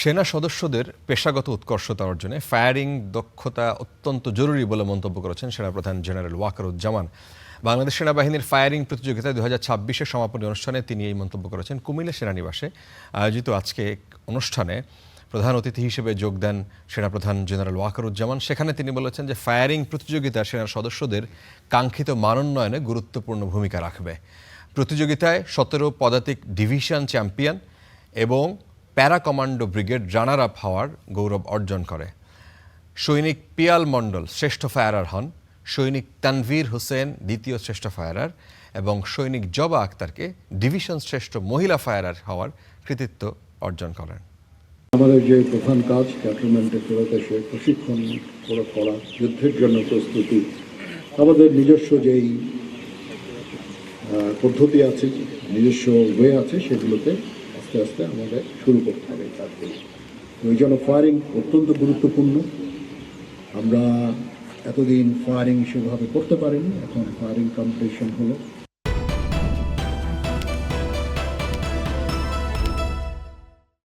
সেনা সদস্যদের পেশাগত উৎকর্ষতা অর্জনে ফায়ারিং দক্ষতা অত্যন্ত জরুরি বলে মন্তব্য করেছেন সেনাপ্রধান জেনারেল ওয়াকারুজ্জামান। বাংলাদেশ সেনাবাহিনীর ফায়ারিং প্রতিযোগিতায় 2026-এর সমাপনী অনুষ্ঠানে তিনি এই মন্তব্য করেছেন কুমিল্লা সেনানিবাসে আয়োজিত আজকে অনুষ্ঠানে প্রধান অতিথি হিসেবে যোগ দেন সেনাপ্রধান জেনারেল ওয়াকারুজ্জামান। সেখানে তিনি বলেছেন যে ফায়ারিং প্রতিযোগিতা সেনার সদস্যদের কাঙ্ক্ষিত মানোন্নয়নে গুরুত্বপূর্ণ ভূমিকা রাখবে। প্রতিযোগিতায় 17 পদাতিক ডিভিশন চ্যাম্পিয়ন এবং para commando brigade runner up হওয়ার গৌরব অর্জন করে। সৈনিক পিয়াল মণ্ডল শ্রেষ্ঠ ফায়ারার হন, সৈনিক তানভীর হোসেন দ্বিতীয় শ্রেষ্ঠ ফায়ারার এবং সৈনিক জবা আক্তারকে ডিভিশন শ্রেষ্ঠ মহিলা ফায়ারার হওয়ার কৃতিত্ব অর্জন করেন। আমাদের যে প্রধান কাজ ক্যান্টনমেন্টে ফেরত এসে প্রশিক্ষণ করা, যুদ্ধের জন্য প্রস্তুতি, আমাদের নিজস্ব যেই পদ্ধতি আছে, নিজস্ব ওয়ে আছে, সেগুলোতে আস্তে আস্তে আমাদের শুরু করতে হবে। ওই জন্য ফায়ারিং অত্যন্ত গুরুত্বপূর্ণ। আমরা এতদিন ফায়ারিং সেভাবে করতে পারিনি, এখন ফায়ারিং কম্পিটিশন হলো।